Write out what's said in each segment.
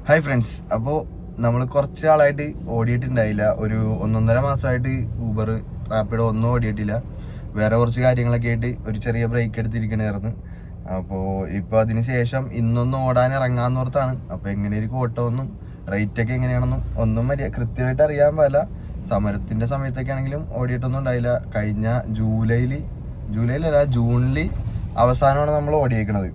Hi friends, അപ്പോൾ നമ്മൾ കുറച്ച് ആളായിട്ട് ഓടിയിട്ടുണ്ടായില്ല. ഒരു 1.5 മാസമായിട്ട് ഊബർ റാപ്പിഡോ ഒന്നും ഓടിയിട്ടില്ല. വേറെ കുറച്ച് കാര്യങ്ങളൊക്കെ ആയിട്ട് ഒരു ചെറിയ ബ്രേക്ക് എടുത്തിരിക്കണമായിരുന്നു. അപ്പോൾ ഇപ്പോൾ അതിന് ശേഷം ഇന്നൊന്ന് ഓടാൻ ഇറങ്ങാമെന്ന് ഓർത്താണ്. അപ്പോൾ എങ്ങനെയായിരിക്കും ഓട്ടമൊന്നും റേറ്റൊക്കെ എങ്ങനെയാണെന്നും ഒന്നും കൃത്യമായിട്ട് അറിയാൻ പാടില്ല. സമരത്തിൻ്റെ സമയത്തൊക്കെ ആണെങ്കിലും ഓടിയിട്ടൊന്നും ഉണ്ടായില്ല. കഴിഞ്ഞ ജൂലൈയിലല്ല, ജൂണിൽ അവസാനമാണ് നമ്മൾ ഓടിയേക്കണത്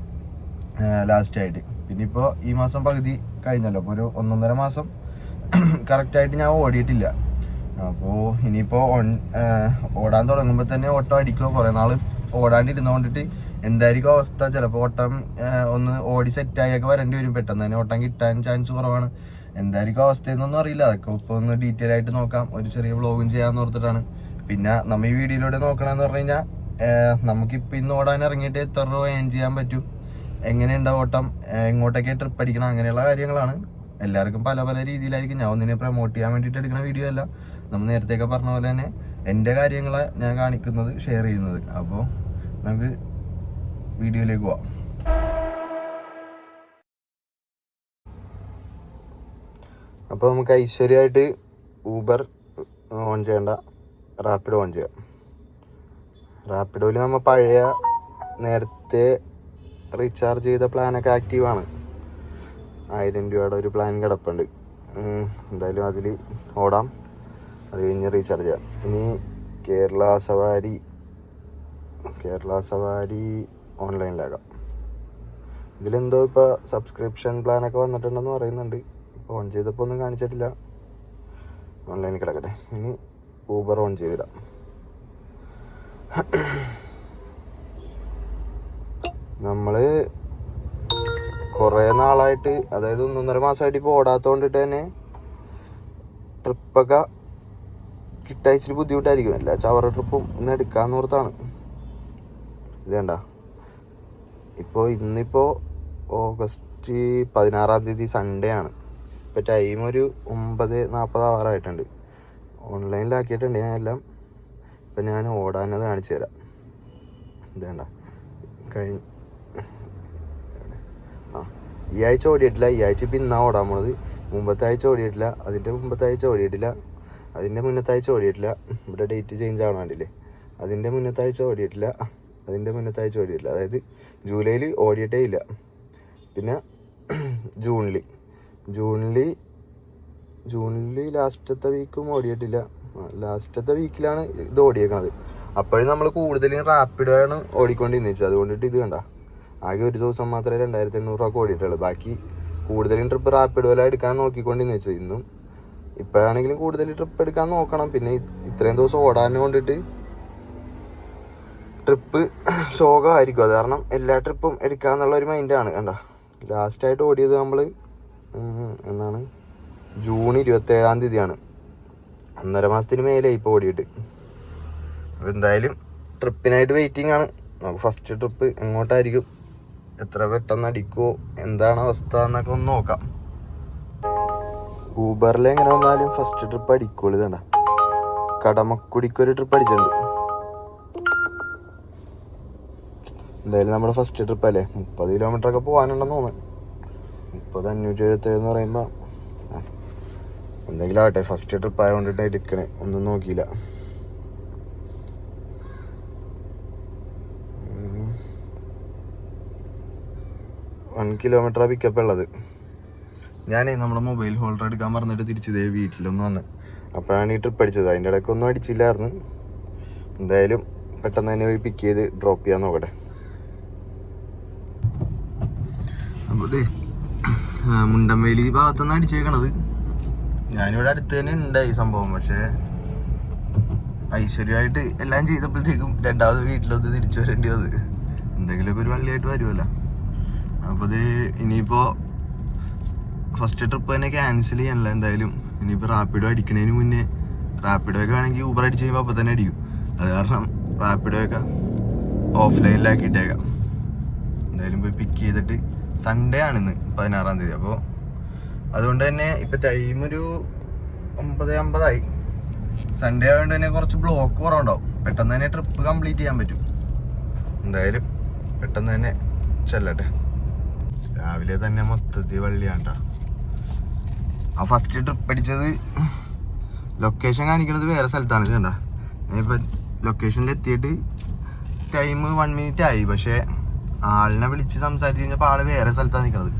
ലാസ്റ്റായിട്ട്. പിന്നെ ഇപ്പോൾ ഈ മാസം പകുതി കഴിഞ്ഞല്ലോ. അപ്പോൾ ഒരു 1.5 മാസം കറക്റ്റായിട്ട് ഞാൻ ഓടിയിട്ടില്ല. അപ്പോൾ ഇനിയിപ്പോൾ ഓടാൻ തുടങ്ങുമ്പോൾ തന്നെ ഓട്ടം അടിക്കുമോ? കുറേ നാൾ ഓടാണ്ടിരുന്നുകൊണ്ടിട്ട് എന്തായിരിക്കും അവസ്ഥ? ചിലപ്പോൾ ഓട്ടം ഒന്ന് ഓടി സെറ്റായൊക്കെ വരേണ്ടി വരും. പെട്ടെന്ന് തന്നെ ഓട്ടം കിട്ടാൻ ചാൻസ് കുറവാണ്. എന്തായിരിക്കും അവസ്ഥയെന്നൊന്നും അറിയില്ല. അതൊക്കെ ഇപ്പോൾ ഒന്ന് ഡീറ്റെയിൽ ആയിട്ട് നോക്കാം. ഒരു ചെറിയ വ്ളോഗും ചെയ്യാമെന്ന് ഓർത്തിട്ടാണ്. പിന്നെ നമ്മൾ ഈ വീഡിയോയിലൂടെ നോക്കണമെന്ന് പറഞ്ഞു കഴിഞ്ഞാൽ നമുക്കിപ്പോൾ ഇന്ന് ഓടാൻ ഇറങ്ങിയിട്ട് എത്ര രൂപ ഏൺ ചെയ്യാൻ പറ്റും, എങ്ങനെയുണ്ടാവും ഓട്ടം, എങ്ങോട്ടൊക്കെ ട്രിപ്പ് അടിക്കണം, അങ്ങനെയുള്ള കാര്യങ്ങളാണ്. എല്ലാവർക്കും പല പല രീതിയിലായിരിക്കും. ഞാൻ ഒന്നിനെ പ്രൊമോട്ട് ചെയ്യാൻ വേണ്ടിയിട്ട് എടുക്കുന്ന വീഡിയോ അല്ല. നമ്മൾ നേരത്തെയൊക്കെ പറഞ്ഞ പോലെ തന്നെ എൻ്റെ കാര്യങ്ങളെ ഞാൻ കാണിക്കുന്നത്, ഷെയർ ചെയ്യുന്നത്. അപ്പോൾ നമുക്ക് വീഡിയോയിലേക്ക് പോവാം. അപ്പോൾ നമുക്ക് ഐശ്വര്യമായിട്ട് ഊബർ ഓൺ ചെയ്യേണ്ട, റാപ്പിഡോ ഓൺ ചെയ്യാം. റാപ്പിഡോയിൽ നമ്മൾ പഴയ നേരത്തെ റീചാർജ് ചെയ്ത പ്ലാനൊക്കെ ആക്റ്റീവാണ്. 1000 രൂപയുടെ ഒരു പ്ലാൻ കിടപ്പുണ്ട്. എന്തായാലും അതിൽ ഓടാം. അത് കഴിഞ്ഞ് റീചാർജ് ചെയ്യാം. ഇനി കേരള സവാരി ഓൺലൈനിലാകാം. ഇതിലെന്തോ ഇപ്പോൾ സബ്സ്ക്രിപ്ഷൻ പ്ലാനൊക്കെ വന്നിട്ടുണ്ടെന്ന് പറയുന്നുണ്ട്. ഇപ്പോൾ ഓൺ ചെയ്തപ്പോൾ ഒന്നും കാണിച്ചിട്ടില്ല. ഓൺലൈനിൽ കിടക്കട്ടെ. ഇനി ഊബർ ഓൺ ചെയ്തിടാം. നമ്മൾ കുറേ നാളായിട്ട്, അതായത് 1.5 മാസമായിട്ട് ഇപ്പോൾ ഓടാത്തതുകൊണ്ടിട്ട് തന്നെ ട്രിപ്പൊക്കെ കിട്ടാച്ചിരി ബുദ്ധിമുട്ടായിരിക്കും. എല്ലാ ചവറ ട്രിപ്പും ഇന്ന് എടുക്കാമെന്ന് ഓർത്താണ്. ഇത് വേണ്ട. ഇന്നിപ്പോൾ ഓഗസ്റ്റ് 16-ാം തീയതി സൺഡേ ആണ്. ഇപ്പോൾ ടൈം ഒരു 9:40 ആവാറായിട്ടുണ്ട്. ഓൺലൈനിലാക്കിയിട്ടുണ്ട് ഞാൻ എല്ലാം. ഇപ്പം ഞാൻ ഓടാനത് കാണിച്ചു തരാം. ഇത് വേണ്ട. ഈ ആഴ്ച ഓടിയിട്ടില്ല. ഈ ആഴ്ച ഇപ്പം ഇന്നാണ് ഓടാൻ പോണത്. മുമ്പത്തെ ആഴ്ച ഓടിയിട്ടില്ല. അതിൻ്റെ മുമ്പത്തെ ആഴ്ച ഓടിയിട്ടില്ല. അതിൻ്റെ മുന്നത്തെ ആഴ്ച ഓടിയിട്ടില്ല. ഇവിടെ ഡേറ്റ് ചേഞ്ച് ആവണം വേണ്ടിയില്ലേ. അതിൻ്റെ മുന്നത്തെ ആഴ്ച ഓടിയിട്ടില്ല. അതായത് ജൂലൈയിൽ ഓടിയിട്ടേ ഇല്ല. പിന്നെ ജൂണിൽ ലാസ്റ്റത്തെ വീക്കും ഓടിയിട്ടില്ല. ലാസ്റ്റത്തെ വീക്കിലാണ് ഇത് ഓടിയേക്കണത്. അപ്പോഴും നമ്മൾ കൂടുതലും റാപ്പിഡോയാണ് ഓടിക്കൊണ്ടിരുന്നത്. അതുകൊണ്ടിട്ട് ഇത് കണ്ട, ആകെ ഒരു ദിവസം മാത്രമേ 2800 രൂപ ഓടിയിട്ടുള്ളൂ. ബാക്കി കൂടുതലും ട്രിപ്പ് റാപ്പിഡോയിലാണ് എടുക്കാൻ നോക്കിക്കൊണ്ടിരുന്നത്. ഇന്നും ഇപ്പോഴാണെങ്കിലും കൂടുതൽ ട്രിപ്പ് എടുക്കാൻ നോക്കണം. പിന്നെ ഇത്രയും ദിവസം ഓടാൻ കൊണ്ടിട്ട് ട്രിപ്പ് ശോകമായിരിക്കും. അത് കാരണം എല്ലാ ട്രിപ്പും എടുക്കാന്നുള്ള ഒരു മൈൻഡാണ്. കണ്ട, ലാസ്റ്റായിട്ട് ഓടിയത് നമ്മൾ എന്നാണ്, ജൂൺ 27-ാം തീയതിയാണ്. 1.5 മാസത്തിന് മേലെ ഇപ്പോൾ ഓടിയിട്ട്. അപ്പോൾ എന്തായാലും ട്രിപ്പിനായിട്ട് വെയിറ്റിംഗ് ആണ്. നമുക്ക് ഫസ്റ്റ് ട്രിപ്പ് എങ്ങോട്ടായിരിക്കും, എത്ര പെട്ടെന്ന് അടിക്കുമോ, എന്താണ് അവസ്ഥ എന്നൊക്കെ ഒന്ന് നോക്കാം. ഊബറിൽ എങ്ങനെ വന്നാലും ഫസ്റ്റ് ട്രിപ്പ് അടിക്കുള്ളൂ. ഇതണ്ട, കടമക്കുടിക്കൊരു ട്രിപ്പ് അടിച്ചിട്ടുണ്ട്. എന്തായാലും നമ്മുടെ ഫസ്റ്റ് ട്രിപ്പ് അല്ലേ. 30 കിലോമീറ്ററൊക്കെ പോകാനുണ്ടെന്ന് തോന്നുന്നു. 30,577 എന്ന് പറയുമ്പോൾ എന്തെങ്കിലും ആവട്ടെ. ഫസ്റ്റ് ട്രിപ്പ് ആയതുകൊണ്ടിട്ട് എടുക്കണേ, ഒന്നും നോക്കിയില്ല. $1 കിലോമീറ്ററാണ് പിക്കപ്പ് ഉള്ളത്. ഞാനേ നമ്മുടെ മൊബൈൽ ഹോൾഡർ എടുക്കാൻ പറഞ്ഞിട്ട് തിരിച്ചതേ വീട്ടിലൊന്ന് വന്ന്. അപ്പോഴാണ് ഈ ട്രിപ്പ് അടിച്ചത്. അതിൻ്റെ ഇടയ്ക്കൊന്നും അടിച്ചില്ലായിരുന്നു. എന്തായാലും പെട്ടെന്ന് തന്നെ പോയി പിക്ക് ചെയ്ത് ഡ്രോപ്പ് ചെയ്യാൻ നോക്കട്ടെ. അപ്പോൾ ഇതേ മുണ്ടംവേലി ഭാഗത്തുനിന്ന് അടിച്ചേക്കണത്. ഞാനിവിടെ അടുത്ത് തന്നെ ഉണ്ട് ഈ സംഭവം. പക്ഷേ ഐശ്വര്യമായിട്ട് എല്ലാം ചെയ്തപ്പോഴത്തേക്കും രണ്ടാമത് വീട്ടിലൊന്ന് തിരിച്ചു വരേണ്ടി വന്നത്. എന്തെങ്കിലുമൊക്കെ ഒരു വള്ളിയായിട്ട് വരുമല്ലോ. അപ്പോൾ ഇത് ഇനിയിപ്പോൾ ഫസ്റ്റ് ട്രിപ്പ് തന്നെ ക്യാൻസൽ ചെയ്യാനല്ല. എന്തായാലും ഇനിയിപ്പോൾ റാപ്പിഡോ അടിക്കണതിന് മുന്നേ, റാപ്പിഡോയൊക്കെ വേണമെങ്കിൽ ഊബർ അടിച്ച് കഴിയുമ്പോൾ അപ്പോൾ തന്നെ അടിക്കും. അത് കാരണം റാപ്പിഡോയൊക്കെ ഓഫ്ലൈനിലാക്കിയിട്ടേക്കാം. എന്തായാലും പോയി പിക്ക് ചെയ്തിട്ട്, സൺഡേ ആണിന്ന് 16-ാം തീയതി. അപ്പോൾ അതുകൊണ്ട് തന്നെ ഇപ്പം ടൈം ഒരു 9:50 സൺഡേ ആയതുകൊണ്ട് തന്നെ കുറച്ച് ബ്ലോക്ക് കുറവുണ്ടാവും. പെട്ടെന്ന് തന്നെ ട്രിപ്പ് കംപ്ലീറ്റ് ചെയ്യാൻ പറ്റും. എന്തായാലും പെട്ടെന്ന് തന്നെ ചെല്ലട്ടെ. രാവിലെ തന്നെ മൊത്തത്തിൽ വള്ളിയാണ്ട. ആ ഫസ്റ്റ് ട്രിപ്പ് അടിച്ചത് ലൊക്കേഷൻ കാണിക്കുന്നത് വേറെ സ്ഥലത്താണ്. ഇത് കണ്ട, ഞാനിപ്പോൾ ലൊക്കേഷനിൽ എത്തിയിട്ട് ടൈം 1 മിനിറ്റ് ആയി. പക്ഷേ ആളിനെ വിളിച്ച് സംസാരിച്ച് കഴിഞ്ഞപ്പോൾ ആള് വേറെ സ്ഥലത്താണ് നിൽക്കുന്നത്.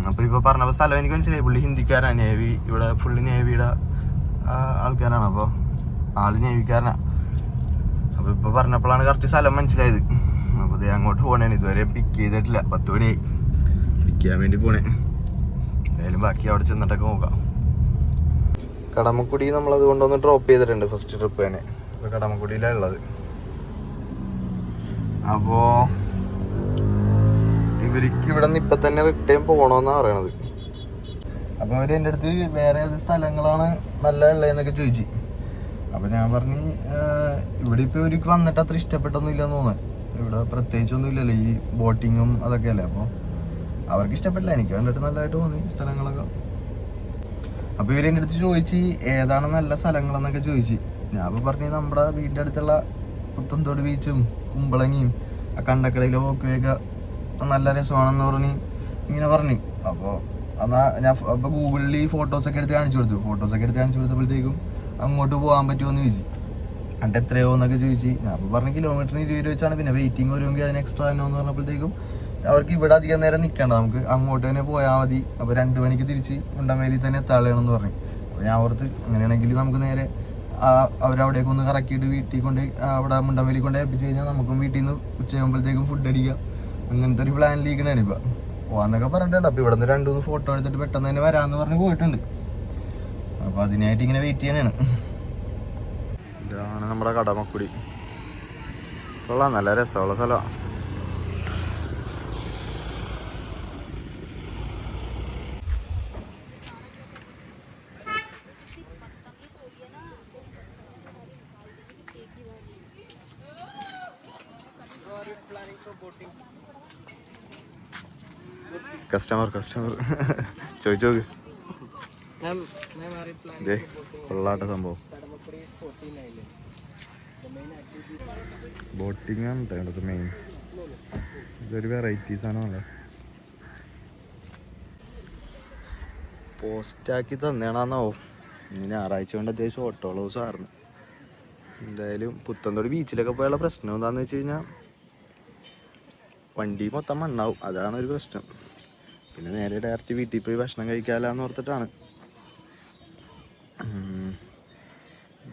അപ്പോൾ ഇപ്പോൾ പറഞ്ഞപ്പോൾ സ്ഥലം എനിക്ക് മനസ്സിലായി. പുള്ളി ഹിന്ദിക്കാരാണ്, നേവി, ഇവിടെ ഫുള്ള് നേവിയുടെ ആൾക്കാരാണ്. അപ്പോൾ ആള് നേവിക്കാരനാണ്. അപ്പോൾ ഇപ്പോൾ പറഞ്ഞപ്പോഴാണ് കറക്റ്റ് സ്ഥലം മനസ്സിലായത്. അപ്പോൾ ഇത് അങ്ങോട്ട് പോകണേന്, ഇതുവരെ പിക്ക് ചെയ്തിട്ടില്ല. 10 മണിയായി പിക്ക് ചെയ്യാൻ വേണ്ടി പോണേ. എന്തായാലും ബാക്കി അവിടെ ചെന്നിട്ടൊക്കെ നോക്കാം. കടമക്കുടി നമ്മളത് കൊണ്ടൊന്ന് ഡ്രോപ്പ് ചെയ്തിട്ടുണ്ട് ഫസ്റ്റ് ട്രിപ്പ് തന്നെ. അപ്പോൾ കടമക്കുടിയിലാണ് ഉള്ളത്. അപ്പോൾ ഇവർക്ക് ഇവിടെ നിന്ന് ഇപ്പം തന്നെ റിട്ടേൺ പോകണമെന്നാണ് പറയണത്. അപ്പോൾ അവർ എൻ്റെ അടുത്ത് വേറെ ഏത് സ്ഥലങ്ങളാണ് നല്ല ഉള്ളതെന്നൊക്കെ ചോദിച്ചു. അപ്പോൾ ഞാൻ പറഞ്ഞു ഇവിടെ ഇപ്പോൾ ഇവർക്ക് വന്നിട്ട് അത്ര ഇഷ്ടപ്പെട്ടൊന്നും ഇല്ലെന്ന് തോന്നുന്നു. ഇവിടെ പ്രത്യേകിച്ചൊന്നും ഇല്ലല്ലോ, ഈ ബോട്ടിങ്ങും അതൊക്കെ അല്ലേ. അപ്പോൾ അവർക്ക് ഇഷ്ടപ്പെട്ടില്ല, എനിക്ക് കണ്ടിട്ട് നല്ലതായിട്ട് തോന്നി സ്ഥലങ്ങളൊക്കെ. അപ്പോൾ ഇവർ എൻ്റെ അടുത്ത് ചോദിച്ച് ഏതാണ് നല്ല സ്ഥലങ്ങളെന്നൊക്കെ ചോദിച്ചു. ഞാൻ അപ്പോൾ പറഞ്ഞു നമ്മുടെ വീടിൻ്റെ അടുത്തുള്ള പുത്തൻതോട് ബീച്ചും കുമ്പളങ്ങിയും ആ കണ്ടക്കടയിലെ പോക്കുകയൊക്കെ നല്ല രസമാണെന്ന് പറഞ്ഞ് ഇങ്ങനെ പറഞ്ഞു. അപ്പോൾ എന്നാൽ ഞാൻ അപ്പോൾ ഗൂഗിളിൽ ഈ ഫോട്ടോസൊക്കെ എടുത്ത് കാണിച്ചു കൊടുത്തപ്പോഴത്തേക്കും അങ്ങോട്ട് പോകാൻ പറ്റുമോ എന്ന് ചോദിച്ചു. എന്നിട്ട് എത്രയോ എന്നൊക്കെ ചോദിച്ചു. ഞാൻ അപ്പോൾ പറഞ്ഞ കിലോമീറ്ററിന് 20 രൂപ വെച്ചാണ്. പിന്നെ വെയിറ്റിംഗ് വരുമെങ്കിൽ അതിന് എക്സ്ട്രാ തന്നെ എന്ന് പറഞ്ഞപ്പോഴത്തേക്കും അവർക്ക് ഇവിടെ അധികം നേരം നിൽക്കേണ്ട, നമുക്ക് അങ്ങോട്ട് തന്നെ പോയാൽ മതി. അപ്പോൾ 2 മണിക്ക് തിരിച്ച് മുണ്ടമേലിൽ തന്നെ എത്താളെയാണെന്ന് പറഞ്ഞു. അപ്പോൾ ഞാൻ ഓർത്ത് അങ്ങനെയാണെങ്കിൽ നമുക്ക് നേരെ അവരവിടേക്ക് ഒന്ന് കറക്കിയിട്ട് വീട്ടിൽ കൊണ്ട് അവിടെ മുണ്ടമേലി കൊണ്ട് ഏൽപ്പിച്ച് കഴിഞ്ഞാൽ നമുക്കും വീട്ടിൽ നിന്ന് ഉച്ചയാകുമ്പോഴത്തേക്കും ഫുഡ് അടിക്കാം. അങ്ങനത്തെ ഒരു പ്ലാനിലിരിക്കണാണ് ഇപ്പോൾ. പോകാന്നൊക്കെ പറഞ്ഞിട്ടുണ്ട്. അപ്പോൾ ഇവിടെ നിന്ന് 2-3 ഫോട്ടോ എടുത്തിട്ട് പെട്ടെന്ന് തന്നെ വരാമെന്ന് പറഞ്ഞ് പോയിട്ടുണ്ട്. അപ്പോൾ അതിനായിട്ട് ഇങ്ങനെ വെയിറ്റ് ചെയ്യാനാണ്. ഇതാണ് നമ്മുടെ കടമക്കുടി. കൊള്ളാം, നല്ല രസമുള്ള സ്ഥലമാണ്. കസ്റ്റമർ ചോദിച്ചോക്ക് കൊള്ളാട്ടെ സംഭവം. ബോട്ടിംഗ് ആണ് കേട്ടോ മെയിൻ. ഇതൊരു വെറൈറ്റി സാധനമല്ലേ. പോസ്റ്റാക്കി തന്നേണാന്നോ. ഇനി ഞായറാഴ്ച കൊണ്ട് അത്യാവശ്യം ഓട്ടോ ഹൗസ് ആയിരുന്നു. എന്തായാലും പുത്തൻതോട് ബീച്ചിലൊക്കെ പോയുള്ള പ്രശ്നം എന്താണെന്ന് വെച്ച് കഴിഞ്ഞാൽ വണ്ടി മൊത്തം മണ്ണാവും, അതാണ് ഒരു പ്രശ്നം. പിന്നെ നേരെ ഡയറക്റ്റ് വീട്ടിൽ പോയി ഭക്ഷണം കഴിക്കാമെന്ന് ഓർത്തിട്ടാണ്.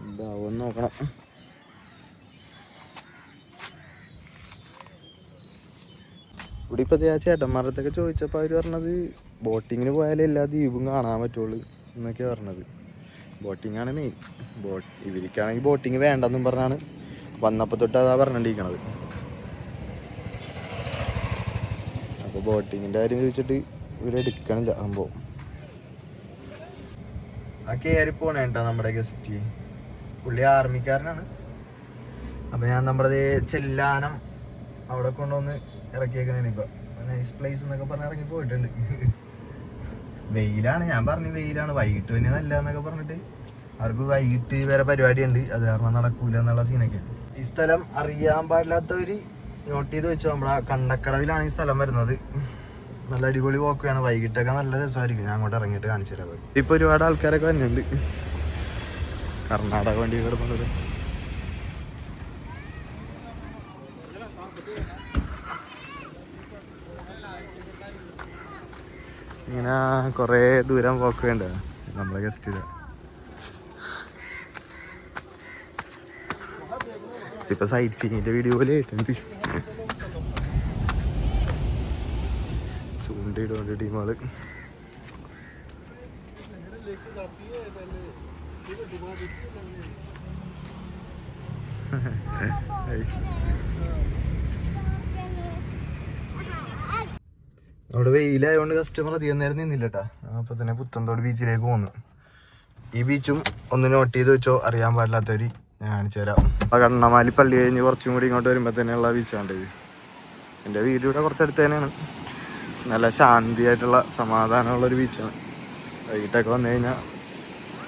എന്താവും നോക്കണം. ഇവിടെ ഇപ്പോൾ ചേട്ടന്മാരത്തൊക്കെ ചോദിച്ചപ്പോൾ അവർ പറഞ്ഞത് ബോട്ടിങ്ങിന് പോയാലേ എല്ലാ ദ്വീപും കാണാൻ പറ്റുള്ളൂ എന്നൊക്കെ പറഞ്ഞത്. ബോട്ടിങ്ങാണ് മെയിൻ. ഇവർക്കാണെങ്കിൽ ബോട്ടിങ് വേണ്ടെന്നും പറഞ്ഞാണ് വന്നപ്പോൾ തൊട്ട് അതാ പറഞ്ഞിരിക്കണത്. അപ്പോൾ ബോട്ടിങ്ങിൻ്റെ കാര്യം ചോദിച്ചിട്ട് ഇവരെടുക്കണില്ല സംഭവം. ആ കയറി പോണേ കേട്ടോ നമ്മുടെ ഗസ്റ്റ്. പുള്ളി ആർമിക്കാരനാണ്. അപ്പോൾ ഞാൻ നമ്മുടെ ചെല്ലാനം അവിടെ കൊണ്ടുവന്ന് ഇറക്കിയേക്കണേ. ഇപ്പം നൈസ് പ്ലേസ് എന്നൊക്കെ പറഞ്ഞ് ഇറങ്ങി പോയിട്ടുണ്ട്. വെയിലാണ്, ഞാൻ പറഞ്ഞു വെയിലാണ്, വൈകിട്ട് തന്നെ നല്ല എന്നൊക്കെ പറഞ്ഞിട്ട് അവർക്ക് വൈകിട്ട് വേറെ പരിപാടിയുണ്ട്, അത് കാരണം നടക്കൂല എന്നുള്ള സീനൊക്കെ. ഈ സ്ഥലം അറിയാൻ പാടില്ലാത്തവർ നോട്ട് ചെയ്ത് വെച്ചു. നമ്മുടെ കണ്ടക്കടവിലാണ് ഈ സ്ഥലം വരുന്നത്. നല്ല അടിപൊളി പോക്കുകയാണ്, വൈകിട്ടൊക്കെ നല്ല രസമായിരിക്കും. ഞാൻ അങ്ങോട്ട് ഇറങ്ങിയിട്ട് കാണിച്ചു തരാം. ഇപ്പോൾ ഒരുപാട് ആൾക്കാരൊക്കെ വരുന്നുണ്ട്. കർണാടക വണ്ടി കിടക്കുന്നത്. ഇങ്ങനെ കുറേ ദൂരം പോക്കേണ്ട നമ്മളെ ഗസ്റ്റ് ചെയ്ത. ഇപ്പൊ സൈറ്റ് സീനിന്റെ വീഡിയോ പോലെ ആയിട്ടുണ്ട്. ചൂണ്ടയിടുന്നുണ്ട് ടീമുകള്. അവിടെ വെയിലായതുകൊണ്ട് കസ്റ്റമർ അധികം നേരം നിന്നില്ല കേട്ടാ. അപ്പൊ തന്നെ പുത്തൻതോട് ബീച്ചിലേക്ക് പോന്നു. ഈ ബീച്ചും ഒന്ന് നോട്ട് ചെയ്ത് വെച്ചോ, അറിയാൻ പാടില്ലാത്തവര് ഞാൻ കാണിച്ചു തരാം. ആ കണ്ണമാലി പള്ളി കഴിഞ്ഞ് കുറച്ചും കൂടി ഇങ്ങോട്ട് വരുമ്പോൾ തന്നെയുള്ള ബീച്ചാണ് ഇത്. എൻ്റെ വീട് ഇവിടെ കുറച്ചടുത്ത് തന്നെയാണ്. നല്ല ശാന്തിയായിട്ടുള്ള സമാധാനമുള്ളൊരു ബീച്ചാണ്. വൈകിട്ടൊക്കെ വന്നു കഴിഞ്ഞാൽ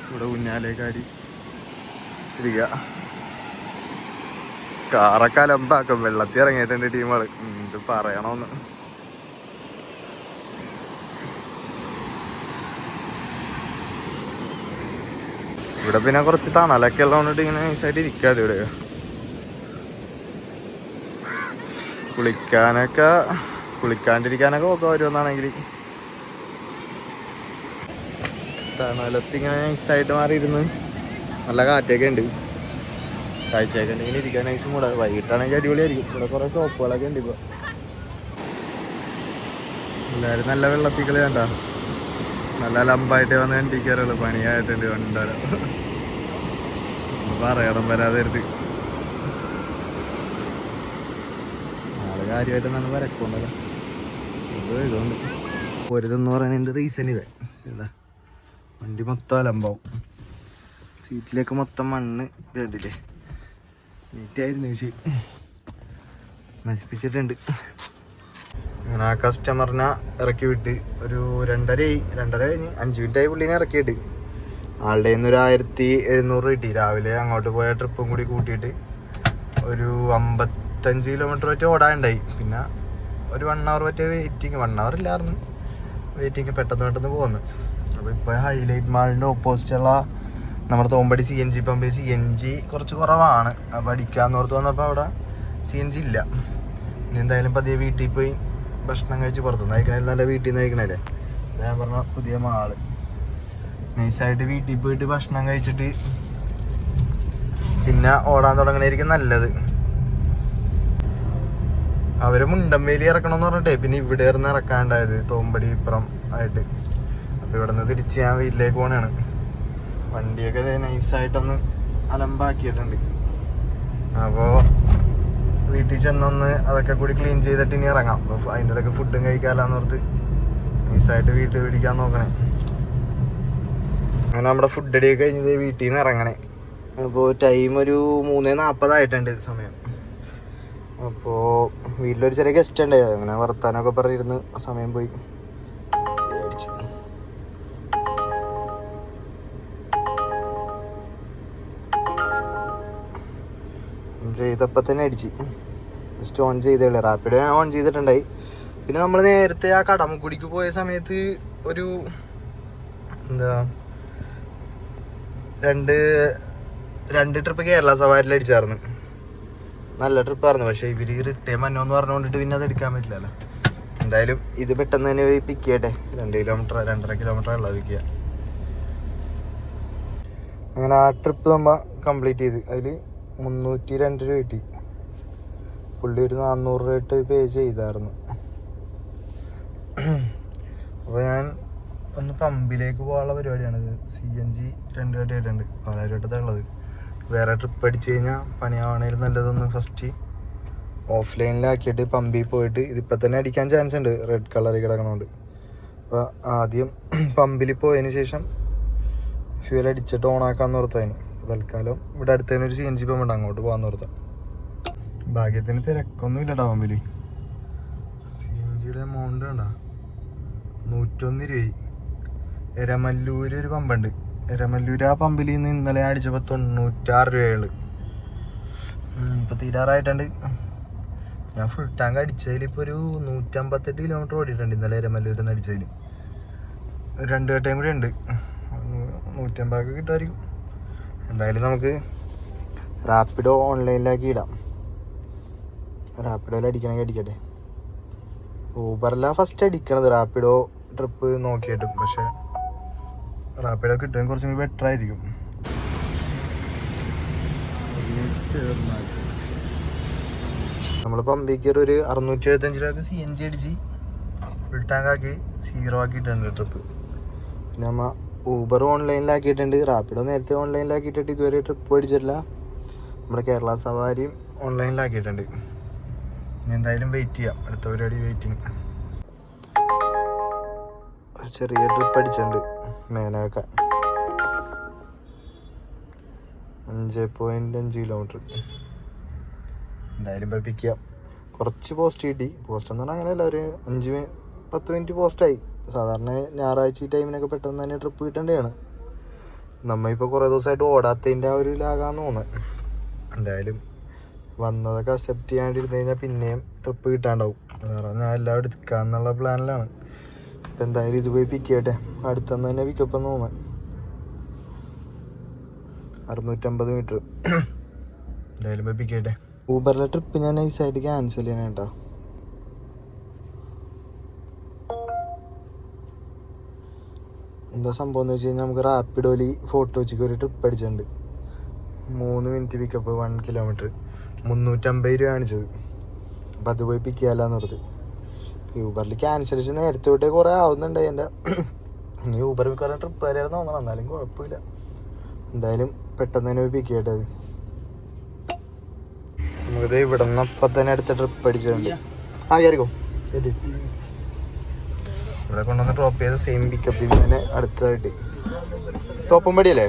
ഇവിടെ ഊഞ്ഞാലേക്കാടി ഇരിക്കുക. കാറൊക്കെ അലമ്പാക്കും. വെള്ളത്തിൽ ഇറങ്ങിയിട്ടുണ്ട് ടീമുകൾ. ഇത് പറയണമെന്ന്. ഇവിടെ പിന്നെ കുറച്ച് തണലൊക്കെ ഉള്ളതുകൊണ്ടിട്ട് ഇങ്ങനെ നൈസായിട്ട് ഇരിക്കാതെ ഇവിടെ. കുളിക്കാണ്ടിരിക്കാനൊക്കെ ഒക്കെ വരുമെന്നാണെങ്കിൽ തണലത്തിങ്ങനെ നൈസായിട്ട് മാറിയിരുന്ന് നല്ല കാറ്റൊക്കെ ഉണ്ട്. കാഴ്ചയൊക്കെ ഉണ്ടെങ്കിൽ ഇരിക്കാൻ നൈസും കൂടെ. വൈകിട്ടാണെങ്കിൽ അടിപൊളിയായിരിക്കും. ഇവിടെ കുറേ ഷോപ്പുകളൊക്കെ ഉണ്ട് ഇപ്പോൾ. എല്ലാവരും നല്ല വെള്ളത്തിൽ കളി വേണ്ട, നല്ല ലംബായിട്ട് വന്ന് കണ്ടിക്കാറുള്ളൂ. പണിയായിട്ടുണ്ട് കണ്ടാലോ പറയണം വരാതെ എടുത്ത് നാളെ കാര്യമായിട്ട് നല്ല വരക്കുണ്ടല്ലോ. ഇതുകൊണ്ട് പൊരുതെന്ന് പറയുന്നതിൻ്റെ റീസൺ ഇതേ. എന്താ വണ്ടി മൊത്തം അലമ്പാവും. സീറ്റിലേക്ക് മൊത്തം മണ്ണ് ഇതേണ്ടില്ലേ, നീറ്റായിരുന്നു ചേച്ചി, നശിപ്പിച്ചിട്ടുണ്ട്. അങ്ങനെ ആ കസ്റ്റമറിനെ ഇറക്കി വിട്ട് ഒരു 2:30 കഴിഞ്ഞ് 5 മിനിറ്റായി പുള്ളീനെ ഇറക്കിയിട്ട്. ആളുടെ കയ്യിൽ നിന്ന് ഒരു 1700 കിട്ടി. രാവിലെ അങ്ങോട്ട് പോയ ട്രിപ്പും കൂടി കൂട്ടിയിട്ട് ഒരു 55 കിലോമീറ്റർ പറ്റി ഓടാനുണ്ടായി. പിന്നെ ഒരു 1 hour പറ്റിയ വെയിറ്റിങ്, 1 hour ഇല്ലായിരുന്നു വെയിറ്റിങ്. പെട്ടെന്ന് പോകുന്നു. അപ്പോൾ ഇപ്പോൾ ഹൈലൈറ്റ് മാളിൻ്റെ ഓപ്പോസിറ്റുള്ള നമ്മുടെ തോമ്പടി CNG പമ്പിൽ CNG കുറച്ച് കുറവാണ്. അപ്പോൾ അടിക്കാമെന്ന് ഓർത്ത് വന്നപ്പോൾ അവിടെ CNG ഇല്ല. ഇനി എന്തായാലും പതിയെ വീട്ടിൽ പോയി ഭക്ഷണം കഴിച്ച് പുറത്തുനിന്ന് കഴിക്കണേലും നല്ല വീട്ടിൽ നിന്ന് കഴിക്കണല്ലേ. ഞാൻ പറഞ്ഞ പുതിയ മാള് നൈസായിട്ട് വീട്ടിൽ പോയിട്ട് ഭക്ഷണം കഴിച്ചിട്ട് പിന്നെ ഓടാൻ തുടങ്ങണായിരിക്കും നല്ലത്. അവര് മുണ്ടമ്പേലി ഇറക്കണമെന്ന് പറഞ്ഞിട്ടേ പിന്നെ ഇവിടെ ഇരുന്ന് ഇറക്കാണ്ടായത്, തോമ്പടി ഇപ്പുറം ആയിട്ട്. അപ്പോൾ ഇവിടെ നിന്ന് തിരിച്ച് ഞാൻ വീട്ടിലേക്ക് പോകണാണ്. വണ്ടിയൊക്കെ നൈസായിട്ടൊന്ന് അലമ്പാക്കിയിട്ടുണ്ട്. അപ്പോൾ വീട്ടിൽ ചെന്നൊന്ന് അതൊക്കെ കൂടി ക്ലീൻ ചെയ്തിട്ട് ഇനി ഇറങ്ങാം. അപ്പോൾ അതിൻ്റെ ഇടയ്ക്ക് ഫുഡും കഴിക്കാമല്ലാന്ന് ഓർത്ത് നൈസായിട്ട് വീട്ടിൽ പിടിക്കാൻ നോക്കണേ. അങ്ങനെ നമ്മുടെ ഫുഡ് അടിയൊക്കെ കഴിഞ്ഞത് വീട്ടിൽ നിന്ന് ഇറങ്ങണേ. അപ്പോൾ ടൈം ഒരു 3:40 ആയിട്ടുണ്ട് സമയം. അപ്പോൾ വീട്ടിലൊരു ചെറിയ ഗസ്റ്റ് ഉണ്ടായി. അങ്ങനെ വർത്താനമൊക്കെ പറഞ്ഞിരുന്ന് സമയം പോയി. ചെയ്തപ്പോൾ തന്നെ അടിച്ച് ജസ്റ്റ് ഓൺ ചെയ്തേ ഉള്ളൂ. റാപ്പിഡ് ഞാൻ ഓൺ ചെയ്തിട്ടുണ്ടായി. പിന്നെ നമ്മൾ നേരത്തെ ആ കടമക്കുടിക്ക് പോയ സമയത്ത് ഒരു എന്താ രണ്ട് ട്രിപ്പ് കേരള സവാരിയിൽ അടിച്ചായിരുന്നു. നല്ല ട്രിപ്പായിരുന്നു. പക്ഷേ ഇവർ റിട്ടേൺ മന്നോന്ന് പറഞ്ഞുകൊണ്ടിട്ട് പിന്നെ അത് എടുക്കാൻ പറ്റില്ലല്ലോ. എന്തായാലും ഇത് പെട്ടെന്ന് തന്നെ പോയി പിക്ക് ചെയ്യട്ടെ. 2 കിലോമീറ്റർ 2.5 കിലോമീറ്റർ ഉള്ള പിക്ക് ചെയ്യാം. അങ്ങനെ ആ ട്രിപ്പ് നമ്മൾ കംപ്ലീറ്റ് ചെയ്ത് അതിൽ 302 രൂപ കിട്ടി. പുള്ളി ഒരു 400 രൂപ ഇട്ട് പേ ചെയ്തായിരുന്നു. അപ്പോൾ ഞാൻ ഒന്ന് പമ്പിലേക്ക് പോകാനുള്ള പരിപാടിയാണിത്. CNG 2 വട്ടം ആയിട്ടുണ്ട്, 1000 വട്ടത്തുള്ളത്. വേറെ ട്രിപ്പ് അടിച്ച് കഴിഞ്ഞാൽ പണിയാവണേലും നല്ലതൊന്ന് ഫസ്റ്റ് ഓഫ്ലൈനിലാക്കിയിട്ട് പമ്പിൽ പോയിട്ട് ഇതിപ്പോൾ തന്നെ അടിക്കാൻ ചാൻസ് ഉണ്ട്, റെഡ് കളറിൽ കിടക്കണോണ്ട്. അപ്പോൾ ആദ്യം പമ്പിൽ പോയതിന് ശേഷം ഫ്യൂൽ അടിച്ചിട്ട് ഓണാക്കാമെന്ന് ഓർത്തതിന്. തൽക്കാലം ഇവിടെ അടുത്തതിന് ഒരു CNG പമ്പ് ഉണ്ട്, അങ്ങോട്ട് പോകാമെന്ന് ഓർത്താം. ഭാഗ്യത്തിന് തിരക്കൊന്നും ഇല്ലട്ടോ പമ്പിൽ. CNGയുടെ എമൗണ്ട് വേണ്ട 101 രൂപ. എരമല്ലൂര് ഒരു പമ്പുണ്ട്. എരമല്ലൂര് ആ പമ്പിൽ നിന്ന് ഇന്നലെ അടിച്ചപ്പോൾ 96 രൂപയുള്ളു. ഇപ്പോൾ തീരാറായിട്ടുണ്ട്. ഞാൻ ഫുൾ ടാങ്ക് അടിച്ചതിൽ ഇപ്പോൾ ഒരു 158 കിലോമീറ്റർ ഓടിയിട്ടുണ്ട് ഇന്നലെ എരമല്ലൂരിൽ നിന്ന് അടിച്ചതിൽ. 2 വട്ടം കൂടി ഉണ്ട്, 150 കിട്ടുമായിരിക്കും. എന്തായാലും നമുക്ക് റാപ്പിഡോ ഓൺലൈനിലാക്കി ഇടാം. റാപ്പിഡോയിൽ അടിക്കണമെങ്കിൽ അടിക്കട്ടെ. ഊബറില ഫസ്റ്റ് അടിക്കണത് റാപ്പിഡോ ട്രിപ്പ് നോക്കിയിട്ടും. പക്ഷെ റാപ്പിഡോ കിട്ടുമെങ്കിൽ കുറച്ചും കൂടി ബെറ്റർ ആയിരിക്കും. നമ്മൾ പമ്പിക്ക് ഒരു 675 രൂപക്ക് CNG അടിച്ച് ഫുൾ ടാങ്ക് ആക്കി 0 ആക്കിയിട്ടുണ്ട് ട്രിപ്പ്. പിന്നെ നമ്മൾ ഊബർ ഓൺലൈനിലാക്കിയിട്ടുണ്ട്. റാപ്പിഡോ നേരത്തെ ഓൺലൈനിലാക്കിയിട്ടിട്ട് ഇതുവരെ ട്രിപ്പ് അടിച്ചിട്ടില്ല. നമ്മുടെ കേരള സവാരിയും ഓൺലൈനിലാക്കിയിട്ടുണ്ട്. ഇനി എന്തായാലും വെയിറ്റ് ചെയ്യാം, അടുത്ത പരിപാടി വെയിറ്റിംഗ്. ചെറിയ ട്രിപ്പ് അടിച്ചിട്ടുണ്ട് മേനാക്കാൻ, 5.5 കിലോമീറ്റർ. എന്തായാലും പോയി പിക്ക് ചെയ്യാം. കുറച്ച് പോസ്റ്റ് കിട്ടി. പോസ്റ്റ് എന്ന് പറഞ്ഞാൽ അങ്ങനെയല്ല, ഒരു 5-10 മിനിറ്റ് പോസ്റ്റായി. സാധാരണ ഞായറാഴ്ച ഈ ടൈമിനൊക്കെ പെട്ടെന്ന് തന്നെ ട്രിപ്പ് കിട്ടേണ്ടതാണ്. നമ്മളിപ്പോൾ കുറേ ദിവസമായിട്ട് ഓടാത്തതിൻ്റെ ആ ഒരു ലാഗാന്ന് തോന്നുന്നത്. എന്തായാലും വന്നതൊക്കെ അക്സെപ്റ്റ് ചെയ്യാണ്ടിരുന്ന് കഴിഞ്ഞാൽ പിന്നെയും ട്രിപ്പ് കിട്ടാണ്ടാവും. കാരണം ഞാൻ എല്ലാം എടുക്കാമെന്നുള്ള പ്ലാനിലാണ്. ഇപ്പം എന്തായാലും ഇത് പോയി പിക്ക് ചെയ്യട്ടെ. അടുത്തന്ന് തന്നെ പിക്കപ്പ് എന്ന് തോന്നുന്നത്. 650 മീറ്റർ. എന്തായാലും പോയി പിക്ക് ചെയ്യട്ടെ. ഊബറിലെ ട്രിപ്പ് ഞാൻ നൈസായിട്ട് ക്യാൻസൽ ചെയ്യണേ കേട്ടോ. എന്താ സംഭവം എന്ന് വെച്ച് കഴിഞ്ഞാൽ നമുക്ക് റാപ്പിഡോലി ഫോട്ടോ വെച്ചിട്ട് ഒരു ട്രിപ്പ് അടിച്ചിട്ടുണ്ട്. 3 മിനിറ്റ് പിക്കപ്പ് 1 കിലോമീറ്റർ 350 രൂപ കാണിച്ചത്. അപ്പം അത് പോയി പിക്ക് ചെയ്യാമെന്ന് പറഞ്ഞത്. യൂബറിൽ ക്യാൻസലേഷൻ നേരത്തെ തൊട്ടേ കുറേ ആവുന്നുണ്ട് എൻ്റെ. ഇനി യൂബർ മിക്കവാറും ട്രിപ്പ് വരെയായിരുന്നു തോന്നണം, എന്നാലും കുഴപ്പമില്ല. എന്തായാലും പെട്ടെന്ന് തന്നെ പോയി പിക്ക് ചെയ്യട്ടത്. നമുക്കിത് ഇവിടെ നിന്ന് അപ്പം തന്നെ അടുത്ത ട്രിപ്പ് അടിച്ചിട്ടുണ്ട്. കയറിക്കോ ശരി. ഇവിടെ കൊണ്ടുവന്ന് ഡ്രോപ്പ് ചെയ്ത സെയിം പിക്കപ്പിൽ നിന്ന് തന്നെ അടുത്തതായിട്ട് തോപ്പുംപടിയല്ലേ.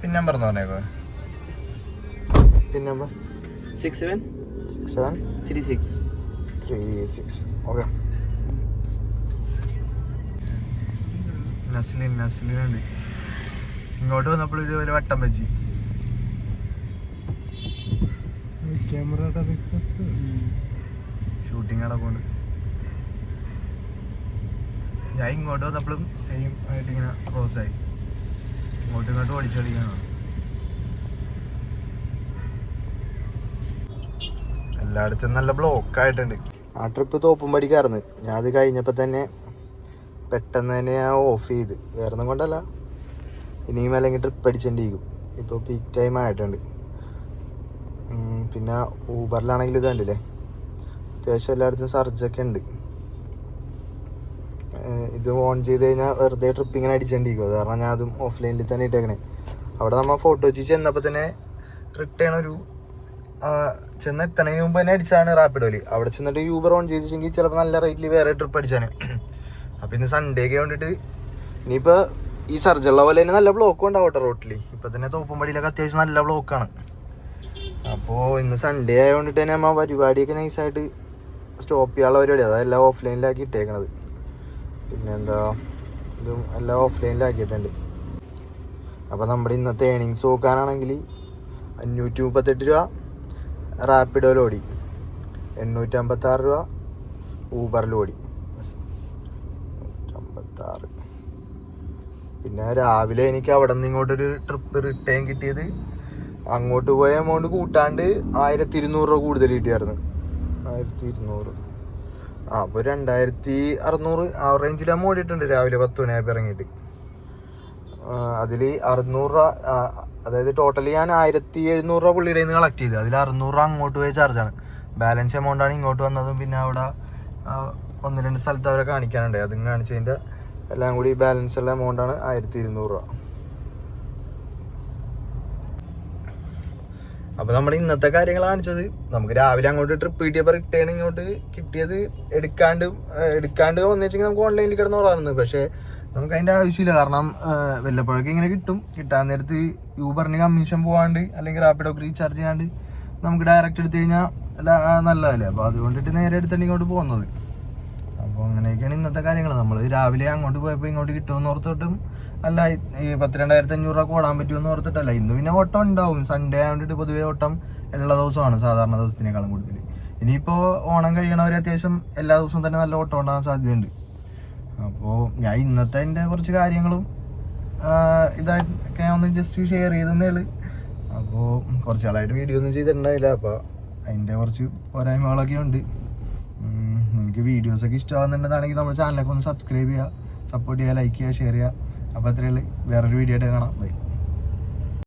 പിൻ നമ്പർ എന്ന് പറഞ്ഞേക്കോ. Pin number 6736. ഓക്കെ. നസ്ലിനുണ്ട്. ഇങ്ങോട്ട് വന്നപ്പോൾ ഇതുപോലെ വട്ടം വെച്ച് ഷൂട്ടിങ് നടക്കുന്നുണ്ട്. ഞാൻ ഇങ്ങോട്ട് വന്നപ്പോഴും സെയിം ആയിട്ട് ഇങ്ങനെ ക്രോസ് ആയി ഇങ്ങോട്ട് ഓടിച്ചു കളിക്കാനാണ്. എല്ലായിടത്തും നല്ല ബ്ലോക്ക് ആയിട്ടുണ്ട്. ആ ട്രിപ്പ് തോപ്പുംപടിക്കായിരുന്നു. ഞാൻ അത് കഴിഞ്ഞപ്പോൾ തന്നെ പെട്ടെന്ന് തന്നെ ഞാൻ ഓഫ് ചെയ്ത്. വേറെ ഒന്നും കൊണ്ടല്ല, ഇനിയും അല്ലെങ്കിൽ ട്രിപ്പ് അടിച്ചേണ്ടിരിക്കും. ഇപ്പോൾ പീക്ക് ടൈം ആയിട്ടുണ്ട്. പിന്നെ ഊബറിലാണെങ്കിലും ഇത് കണ്ടില്ലേ, അത്യാവശ്യം എല്ലായിടത്തും സർജൊക്കെ ഉണ്ട്. ഇത് ഓൺ ചെയ്ത് കഴിഞ്ഞാൽ വെറുതെ ട്രിപ്പ് ഇങ്ങനെ അടിച്ചേണ്ടിരിക്കും. അത് കാരണം ഞാൻ അതും ഓഫ്ലൈനിൽ തന്നെ ഇട്ടേക്കണേ. അവിടെ നമ്മൾ ഫോട്ടോ വെച്ച് ചെന്നപ്പോൾ തന്നെ റിട്ടേൺ ഒരു ചെന്നെത്തണതിന് മുമ്പ് തന്നെ അടിച്ചാണ് റാപ്പിഡോല്. അവിടെ ചെന്നിട്ട് യൂബർ ഓൺ ചെയ്തിട്ടെങ്കിൽ ചിലപ്പോൾ നല്ല റേറ്റിൽ വേറെ ട്രിപ്പ് അടിച്ചാണ്. അപ്പോൾ ഇന്ന് സൺഡേ ഒക്കെ വേണ്ടിയിട്ട് ഇനിയിപ്പോൾ ഈ സർജുള്ള പോലെ തന്നെ നല്ല ബ്ലോക്കും ഉണ്ടാവും കേട്ടോ റോട്ടിൽ. ഇപ്പം തന്നെ തോപ്പുംപടിയിലൊക്കെ അത്യാവശ്യം നല്ല ബ്ലോക്കാണ്. അപ്പോൾ ഇന്ന് സൺഡേ ആയതുകൊണ്ടിട്ട് തന്നെ നമ്മൾ പരിപാടിയൊക്കെ നൈസായിട്ട് സ്റ്റോപ്പ് ചെയ്യാനുള്ള പരിപാടി അതെല്ലാം ഓഫ്ലൈനിലാക്കി ഇട്ടേക്കണത്. പിന്നെന്താ ഇതും എല്ലാം ഓഫ്ലൈനിലാക്കിയിട്ടുണ്ട്. അപ്പോൾ നമ്മുടെ ഇന്നത്തെ ഏണിങ്സ് നോക്കാനാണെങ്കിൽ 538 രൂപ റാപ്പിഡോയിൽ ഓടി, 856 രൂപ ഊബറിൽ ഓടി, 156. പിന്നെ രാവിലെ എനിക്ക് അവിടെ നിന്ന് ഇങ്ങോട്ടൊരു ട്രിപ്പ് റിട്ടേൺ കിട്ടിയത് അങ്ങോട്ട് പോയ എമൗണ്ട് കൂട്ടാണ്ട് 1200 രൂപ കൂടുതൽ കിട്ടിയായിരുന്നു. 1200. അപ്പോൾ 2600 ആ റേഞ്ചിൽ ഓടിയിട്ടുണ്ട് രാവിലെ 10 മണിയായപ്പോൾ ഇറങ്ങിയിട്ട്. അതിൽ 600 രൂപ, അതായത് ടോട്ടലി ഞാൻ 1700 രൂപ പുള്ളിയുടെ നിന്ന് കളക്ട് ചെയ്ത്. അതിൽ 600 രൂപ അങ്ങോട്ട് പോയ ചാർജാണ്. ബാലൻസ് എമൗണ്ടാണ് ഇങ്ങോട്ട് വന്നതും. പിന്നെ അവിടെ 1-2 സ്ഥലത്ത് അവരെ കാണിക്കാനുണ്ട്. അതും കാണിച്ചതിൻ്റെ എല്ലാം കൂടി ബാലൻസ് ഉള്ള എമൗണ്ടാണ് 1200 രൂപ. അപ്പോൾ നമ്മുടെ ഇന്നത്തെ കാര്യങ്ങൾ കാണിച്ചത്. നമുക്ക് രാവിലെ അങ്ങോട്ട് ട്രിപ്പ് കിട്ടിയപ്പോൾ റിട്ടേൺ ഇങ്ങോട്ട് കിട്ടിയത് എടുക്കാണ്ട് വന്നുവെച്ചെങ്കിൽ നമുക്ക് ഓൺലൈനിൽ കിടന്ന് ഓടാറുണ്ട്. പക്ഷേ നമുക്ക് അതിൻ്റെ ആവശ്യമില്ല. കാരണം വല്ലപ്പോഴൊക്കെ ഇങ്ങനെ കിട്ടാൻ നേരത്ത് യൂബറിന് കമ്മീഷൻ പോകാണ്ട് അല്ലെങ്കിൽ റാപ്പിഡോക്ക് റീചാർജ് ചെയ്യാണ്ട് നമുക്ക് ഡയറക്റ്റ് എടുത്തു കഴിഞ്ഞാൽ നല്ലതല്ലേ. അപ്പോൾ അതുകൊണ്ടിട്ട് നേരെ എടുത്തിട്ട് ഇങ്ങോട്ട് പോകുന്നത്. അപ്പോൾ അങ്ങനെയൊക്കെയാണ് ഇന്നത്തെ കാര്യങ്ങൾ. നമ്മൾ രാവിലെ അങ്ങോട്ട് പോയപ്പോൾ ഇങ്ങോട്ട് കിട്ടുമെന്ന് ഓർത്തിട്ടും അല്ല, ഈ 12,500 രൂപ ഓടാൻ പറ്റുമെന്ന് ഓർത്തിട്ടല്ല. ഇന്ന് പിന്നെ ഓട്ടം ഉണ്ടാവും. സൺഡേ ആയതുകൊണ്ടിട്ട് പൊതുവേ ഓട്ടം എല്ലാ ദിവസമാണ് സാധാരണ ദിവസത്തിനേക്കാളും കൂടുതൽ. ഇനിയിപ്പോൾ ഓണം കഴിയണവർ അത്യാവശ്യം എല്ലാ ദിവസവും തന്നെ നല്ല ഓട്ടം ഉണ്ടാകാൻ സാധ്യതയുണ്ട്. അപ്പോൾ ഞാൻ ഇന്നത്തെ എൻ്റെ കുറച്ച് കാര്യങ്ങളും ഇതായിട്ടൊക്കെ ഒന്ന് ജസ്റ്റ് ഷെയർ ചെയ്തതേ ഉള്ളൂ. അപ്പോൾ കുറച്ച് നാളായിട്ട് വീഡിയോ ഒന്നും ചെയ്തിട്ടുണ്ടായില്ല. അപ്പോൾ അതിൻ്റെ കുറച്ച് പോരായ്മകളൊക്കെ ഉണ്ട്. നിങ്ങൾക്ക് വീഡിയോസൊക്കെ ഇഷ്ടമാകുന്നുണ്ടെന്നാണെങ്കിൽ നമ്മുടെ ചാനലൊക്കെ ഒന്ന് സബ്സ്ക്രൈബ് ചെയ്യുക, സപ്പോർട്ട് ചെയ്യുക, ലൈക്ക് ചെയ്യുക, ഷെയർ ചെയ്യുക. അപ്പോൾ അത്രയേ ഉള്ളൂ. വേറൊരു വീഡിയോ ആയിട്ട് കാണാം. ബൈ.